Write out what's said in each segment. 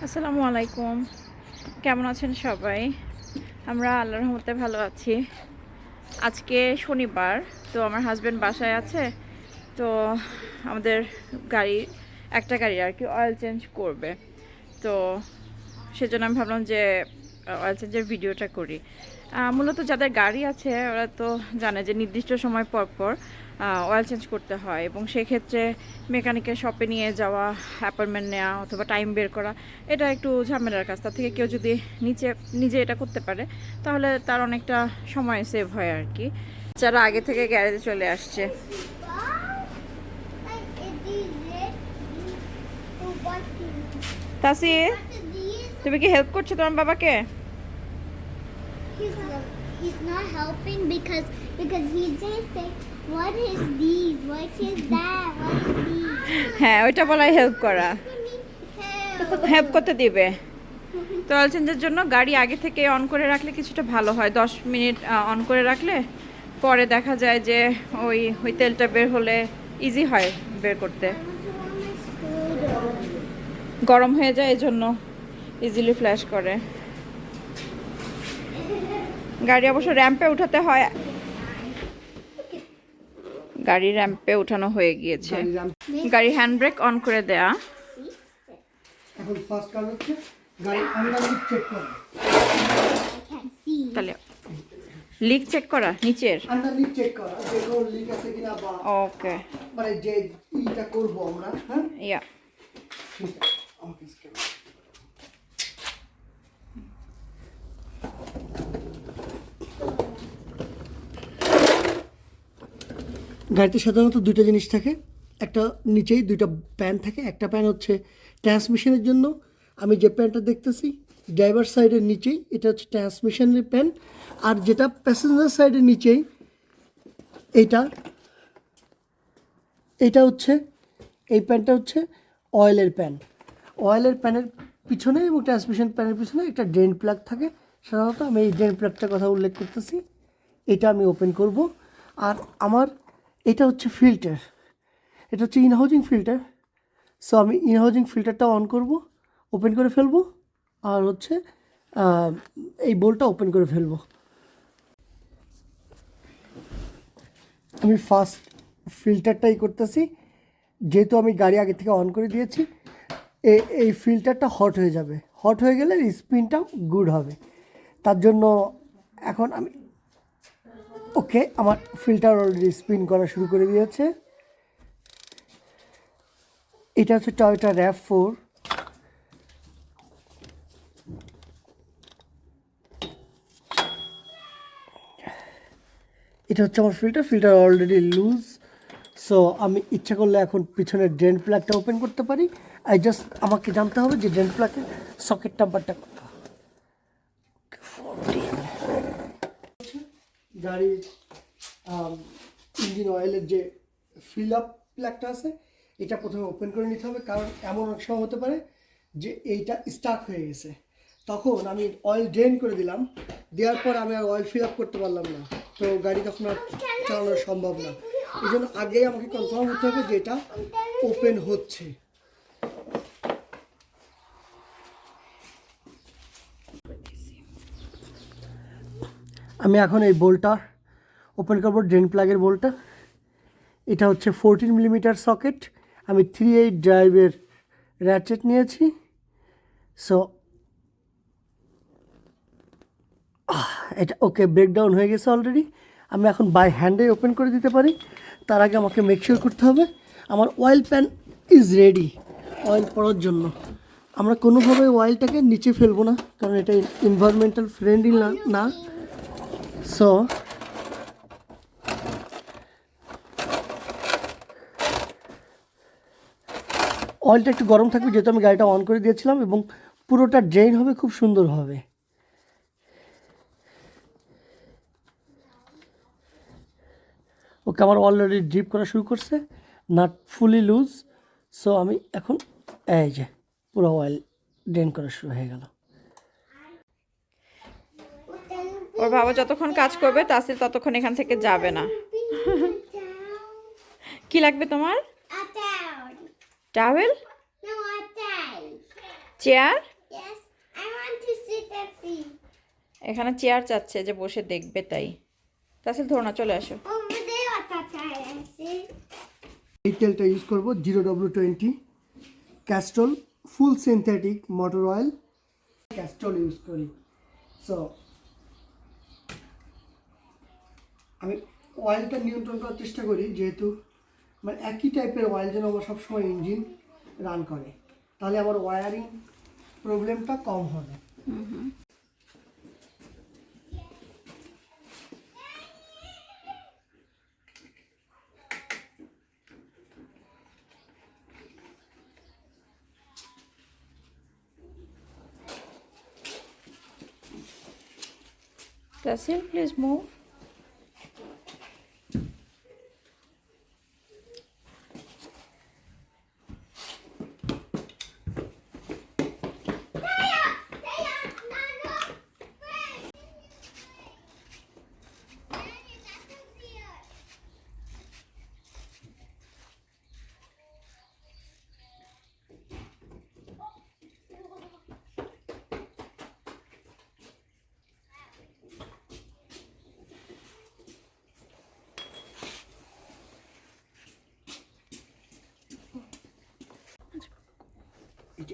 আসসালামু আলাইকুম, কেমন আছেন সবাই? আমরা আল্লাহর রহমতে ভালো আছি। আজকে শনিবার, তো আমার হাজব্যান্ড বাসায় আছে। তো আমাদের গাড়ি একটা গাড়ি আর কি অয়েল চেঞ্জ করবে। তো সেজন্য আমি ভাবলাম যে অয়েল চেঞ্জের ভিডিওটা করি। মূলত যাদের গাড়ি আছে ওরা তো জানে যে নির্দিষ্ট সময় পর পর অয়েল চেঞ্জ করতে হয়, এবং সেক্ষেত্রে মেকানিকের শপে নিয়ে যাওয়া, অ্যাপয়েন্টমেন্ট নেওয়া অথবা টাইম বের করা, এটা একটু ঝামেলার কাজ। তার থেকে কেউ যদি নিজে এটা করতে পারে তাহলে তার অনেকটা সময় সেভ হয় আর কি। যারা আগে থেকে গ্যারেজে চলে আসছে। তাসির, তুমি কি হেল্প করছো তোমার বাবাকে? He's not helping because he just say what is these, what is that, what is these. হ্যাঁ, ওইটা বলাই হেল্প করা। হেল্প করতে দিবে। তো অয়েল চেঞ্জের জন্য গাড়ি আগে থেকে অন করে রাখলে কিছুটা ভালো হয়। 10 মিনিট অন করে রাখলে পরে দেখা যায় যে ওই ওই তেলটা বের হলে ইজি হয় বের করতে। গরম হয়ে যায় এজন্য ইজিলি ফ্ল্যাশ করে। গাড়ি অবশ্য র্যাম্পে উঠাতে হয়। গাড়ি র্যাম্পে উঠানো হয়ে গিয়েছে। গাড়ি হ্যান্ড ব্রেক অন করে দেয়া। এখন ফার্স্ট কাজ হচ্ছে গাড়ি আন্ডারলিক চেক করা। তাহলে লিক চেক করা নিচের। আন্ডারলিক চেক করা যে কোনো লিক আছে কিনা, বা ওকে, মানে যে ইটা করব আমরা। হ্যাঁ, ইয়া। ঠিক আছে, ওকে। গাড়িতে সাধারণত দুইটা জিনিস থাকে। একটা নিচেই দুইটা প্যান থাকে। একটা প্যান হচ্ছে ট্রান্সমিশনের জন্য। আমি যে প্যানটা দেখতেছি ড্রাইভার সাইডের নিচেই, এটা হচ্ছে ট্রান্সমিশনের প্যান। আর যেটা প্যাসেঞ্জার সাইডের নিচেই, এইটা এটা হচ্ছে, এই প্যানটা হচ্ছে অয়েলের প্যান। অয়েলের প্যানের পিছনে এবং ট্রান্সমিশন প্যানের পিছনে একটা ড্রেন প্লাগ থাকে। সাধারণত আমি এই ড্রেন প্লাগটার কথা উল্লেখ করতেছি। এটা আমি ওপেন করব। আর আমার এটা হচ্ছে ফিল্টার, এটা হচ্ছে ইনহাউজিং ফিল্টার। সো আমি ইনহাউজিং ফিল্টারটা অন করব, ওপেন করে ফেলবো, আর হচ্ছে এই বোলটা ওপেন করে ফেলবো। আমি ফার্স্ট ফিল্টারটাই করতেছি, যেহেতু আমি গাড়ি আগে থেকে অন করে দিয়েছি। এই ফিল্টারটা হট হয়ে যাবে। হট হয়ে গেলে স্পিনটাও গুড হবে। তার জন্য এখন আমি ওকে, আমার ফিল্টার অলরেডি স্পিন করা শুরু করে দিয়েছে। এটা হচ্ছে টয়োটা rav4। এটা হচ্ছে আমার ফিল্টার অলরেডি লুজ। সো আমি ইচ্ছা করলে এখন পিছনের ড্রেন প্লাগটা ওপেন করতে পারি। আমাকে জানতে হবে যে ড্রেন প্লাগের সকেট নাম্বারটা কত। গাড়ির ইঞ্জিন অয়েলের যে ফিল আপ প্লাগটা আছে, এটা প্রথমে ওপেন করে নিতে হবে। কারণ এমন এক সময় হতে পারে যে এইটা স্টাক হয়ে গেছে, তখন আমি অয়েল ড্রেন করে দিলাম। দেওয়ার পর আমি আর অয়েল ফিল আপ করতে পারলাম না, তো গাড়ি তখন আর চালানো সম্ভব না। এই জন্য আগেই আমাকে কনফার্ম হতে হবে যে এটা ওপেন হচ্ছে। আমি এখন এই বোল্টটা ওপেন করবো, ড্রেন প্লাগের বোল্টটা। এটা হচ্ছে 14 মিলিমিটার সকেট। আমি 3/8 ড্রাইভের র্যাচেট নিয়েছি। সো এটা ওকে, ব্রেকডাউন হয়ে গেছে অলরেডি। আমি এখন বাই হ্যান্ডে ওপেন করে দিতে পারি। তার আগে আমাকে মেকশিওর করতে হবে আমার oil pen is ready oil পড়ার জন্য। আমরা কোনোভাবে অয়েলটাকে নিচে ফেলবো না, কারণ এটা এনভায়রনমেন্টাল ফ্রেন্ডলি না। সো অয়েলটা একটু গরম থাকবে, যেহেতু আমি গাড়িটা অন করে দিয়েছিলাম, এবং পুরোটা ড্রেন হবে খুব সুন্দরভাবে। ওকে, আমার অলরেডি ড্রিপ করা শুরু করছে, নাট ফুলি লুজ। সো আমি এখন এই যে পুরো অয়েল ড্রেন করা শুরু হয়ে গেল। ওর বাবা যতক্ষণ কাজ করবে তাসির ততক্ষণ এখান থেকে যাবে না। কি লাগবে তোমার? Towel? Chair, Yes, I want to sit and see. এখানে চেয়ার চাচ্ছে যে বসে দেখবে, তাই তাসিল ধরো না, চলে আসো। Over there, what I see. এই তেলটা ইউজ করব 0W20 ক্যাস্ট্রল ফুল synthetic motor oil, Castrol use করি। সো আমি অয়েলটা নিয়ন্ত্রণ করার চেষ্টা করি, যেহেতু মানে একই টাইপের অয়েল যেন আমার সবসময় ইঞ্জিন রান করে, তাহলে আমার ওয়ারিং প্রবলেমটা কম হবে। তাসিল প্লিজ মুভ।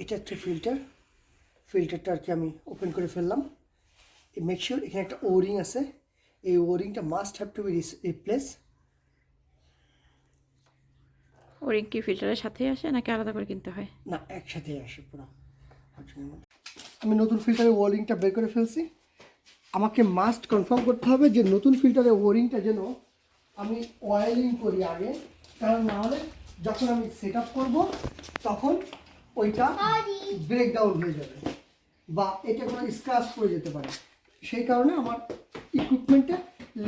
এটা হচ্ছে ফিল্টারটা আর কি আমি ওপেন করে ফেললাম। মেক শিওর এখানে একটা ওরিং আছে, এই ওরিংটা must have to be replace. O-ring কি ফিল্টারের সাথেই আসে নাকি আলাদা করে কিনতে হয়? না, একসাথে আসে পুরো। আমি নতুন ফিল্টারের ওয়ারিংটা বের করে ফেলছি। আমাকে মাস্ট কনফার্ম করতে হবে যে নতুন ফিল্টারের ওয়ারিংটা যেন আমি অয়েলিং করি আগে, কারণ নাহলে যখন আমি সেট আপ করবো তখন ওইটা ব্রেকডাউন হয়ে যাবে বা এটা কোনো স্ক্র্যাচ পড়ে যেতে পারে, সেই কারণে আমার ইকুইপমেন্টে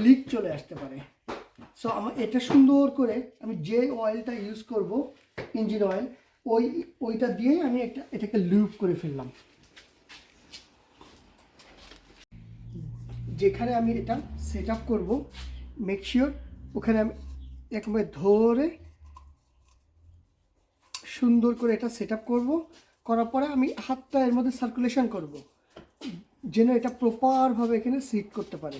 লিক চলে আসতে পারে। সো আমার এটা সুন্দর করে আমি যে অয়েলটা ইউজ করব ইঞ্জিন অয়েল, ওইটা দিয়ে আমি এটাকে লুপ করে ফেললাম। যেখানে আমি এটা সেট আপ করবো মেক শিওর ওখানে আমি একবারে ধরে সুন্দর করে এটা সেট আপ করবো। করার পরে আমি হাতটা এর মধ্যে সার্কুলেশন করব যেন এটা প্রপারভাবে এখানে সিট করতে পারে,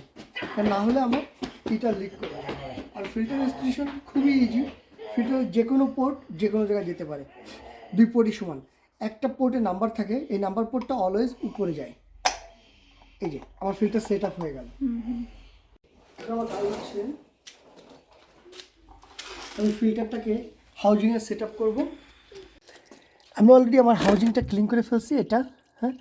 না হলে আমার ফিল্টার লিক করবে। আর ফিল্টার ইনস্টলেশন খুবই ইজি, ফিল্টার যে কোনো পোর্ট যে কোনো জায়গায় যেতে পারে, দুই পোর্টই সমান। একটা পোর্টে নাম্বার থাকে, এই নাম্বার পোর্টটা অলওয়েজ উপরে যায়। এই যে আমার ফিল্টার সেট আপ হয়ে গেল। আমার কাজ হচ্ছে আমি ফিল্টারটাকে হাউজিংয়ে সেট আপ করবো। আমি অলরেডি আমার হাউজিংটা ক্লিন করে ফেলছি এটা। হ্যাঁ,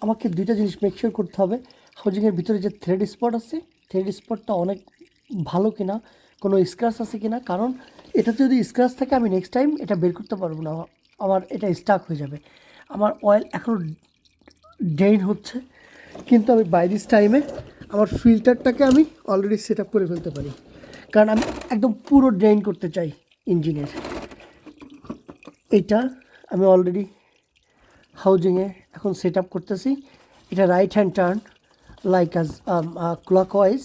আমাকে দুইটা জিনিস মেক শিওর করতে হবে, হাউজিংয়ের ভিতরে যে থ্রেড স্পট আছে, থ্রেড স্পটটা অনেক ভালো কিনা, কোনো স্ক্র্যাচ আছে কিনা, কারণ এটাতে যদি স্ক্র্যাচ থাকে আমি নেক্সট টাইম এটা বের করতে পারবো না, আমার এটা স্টাক হয়ে যাবে। আমার অয়েল এখনও ড্রেইন হচ্ছে, কিন্তু আমি বাই দিস টাইমে আমার ফিল্টারটাকে আমি অলরেডি সেট আপ করে ফেলতে পারি, কারণ আমি একদম পুরো ড্রেইন করতে চাই ইঞ্জিনের। এইটা আমি অলরেডি হাউজিংয়ে এখন সেট আপ করতেছি। এটা right hand turn like as clockwise.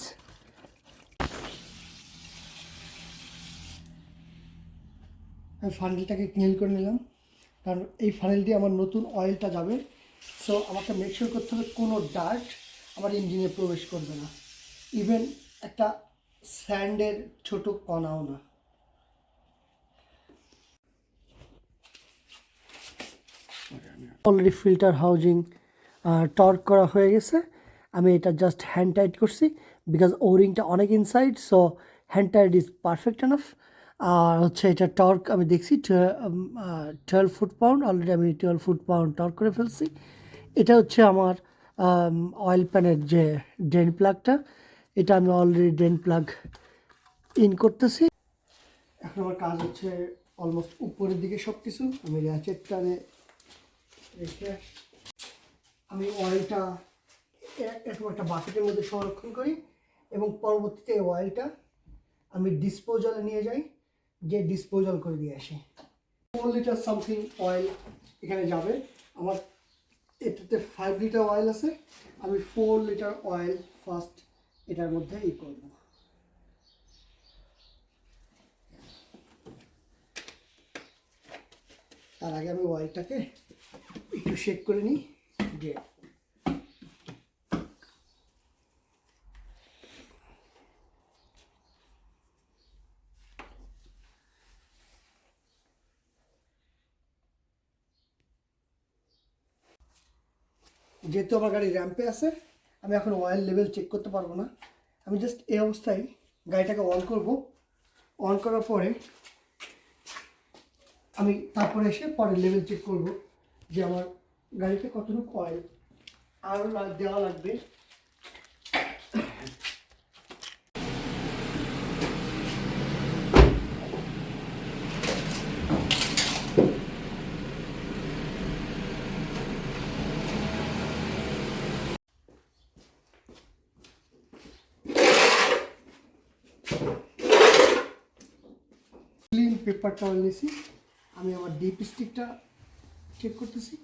আমি ফানেলটাকে ক্লিন করে নিলাম, কারণ এই ফানেল দিয়ে আমার নতুন অয়েলটা যাবে। সো আমাকে মেক শিওর করতে হবে কোনো ডার্ট আমার ইঞ্জিনে প্রবেশ করবে না, ইভেন একটা স্যান্ডের ছোট কণাও না। অলরেডি ফিল্টার হাউজিং টর্ক করা হয়ে গেছে। আমি এটা জাস্ট হ্যান্ড টাইট করছি বিকজ ওরিংটা অনেক inside, so hand tight is perfect enough. আর হচ্ছে এটা টর্ক আমি দেখছি 12 ফুট পাউন্ড, অলরেডি আমি 12 ফুট পাউন্ড টর্ক করে ফেলছি। এটা হচ্ছে আমার অয়েল প্যানের যে ড্রেন প্লাগটা, এটা আমি অলরেডি ড্রেন প্লাগ ইন করতেছি। এখন আমার কাজ হচ্ছে অলমোস্ট উপরের দিকে সব কিছু আমি র্যাচেটটারে রেখে আমি অয়েলটা এরকম একটা বাকেটের মধ্যে সংরক্ষণ করি এবং পরবর্তীতে এই অয়েলটা আমি ডিসপোজালে নিয়ে যাই, যে ডিসপোজাল করে দিয়ে আসি। 4 লিটার সামথিং অয়েল এখানে যাবে আমার, এটাতে 5 লিটার অয়েল আছে। আমি 4 লিটার অয়েল ফার্স্ট এটার মধ্যে করব। তার আগে আমি অয়েলটাকে একটু শেক করে নিই যে যেহেতু আমার গাড়ি র্যাম্পে আছে আমি এখন অয়েল লেভেল চেক করতে পারবো না, আমি জাস্ট এই অবস্থায় গাড়িটাকে অন করব। অন করার পরে আমি তারপরে এসে পরে লেভেল চেক করব যে আমার গাড়িতে কতটুকু অয়েল আরও দেওয়া লাগবে। ক্লিন পেপার টাওয়েল নিয়েছি, আমি আমার ডিপ স্টিকটা চেক করতেছি।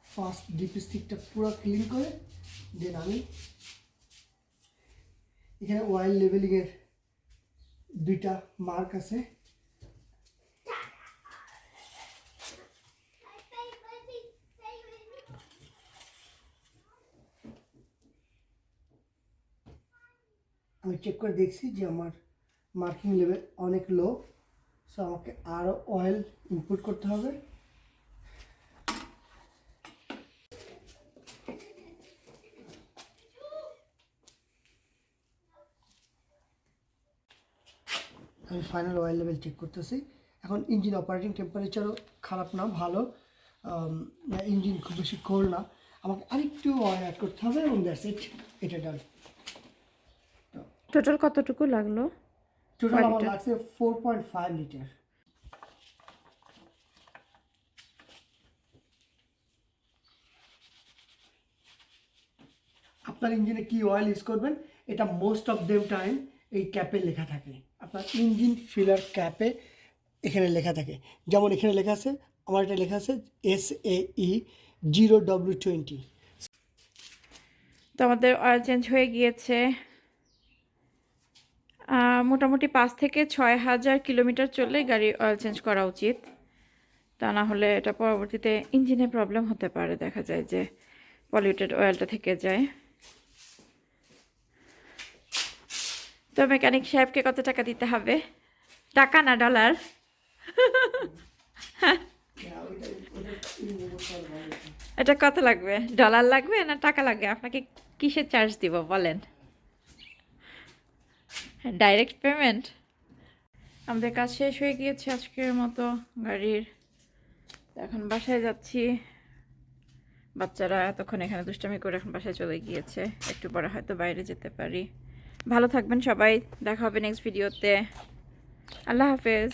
ফার্স্ট ডিপ স্টিকটা পুরো ক্লিন করে দেন আমি এখানে অয়েল লেভেলিংয়ের দুইটা মার্ক আছে, আমি চেক করে দেখছি যে আমার মার্কিং লেভেল অনেক লো, সো আমাকে আরও অয়েল ইনপুট করতে হবে। আমি ফাইনাল অয়েল লেভেল চেক করতেছি। এখন ইঞ্জিন অপারেটিং টেম্পারেচারও খারাপ না, ভালো, ইঞ্জিন খুব বেশি কোল্ড না, আমাকে আরেকটু অয়েল অ্যাড করতে হবে এবং দ্যাটস ইট, এটা ডান। টোটাল কতটুকু লাগলো? টোটাল আমার লাগছে 4.5 লিটার। আপনার ইঞ্জিনে কি অয়েল ইউজ করবেন এটা মোস্ট অফ দেম টাইম এই ক্যাপে লেখা থাকে, আপনার ইঞ্জিন ফিলার ক্যাপে এখানে লেখা থাকে। যেমন এখানে লেখা আছে, আমার এটা লেখা আছে SAE 0W20। তো আমাদের অয়েল চেঞ্জ হয়ে গিয়েছে। মোটামুটি 5 থেকে 6,000 কিলোমিটার চললে গাড়ি অয়েল চেঞ্জ করা উচিত, তা না হলে এটা পরবর্তীতে ইঞ্জিনে প্রবলেম হতে পারে, দেখা যায় যে পলিউটেড অয়েলটা থেকে যায়। তো মেকানিক সাহেবকে কত টাকা দিতে হবে? টাকা না ডলার? এটা কত লাগবে? ডলার লাগবে না টাকা লাগবে? আপনাকে কিসের চার্জ দিব বলেন? Direct payment? আমাদের কাজ শেষ হয়ে গিয়েছে আজকের মতো গাড়ির। এখন বাসায় যাচ্ছি। বাচ্চারা এতক্ষণ এখানে দুষ্টামি করে এখন বাসায় চলে গিয়েছে, একটু পরে হয়তো বাইরে যেতে পারি। ভালো থাকবেন সবাই, দেখা হবে নেক্সট ভিডিওতে। আল্লাহ হাফেজ।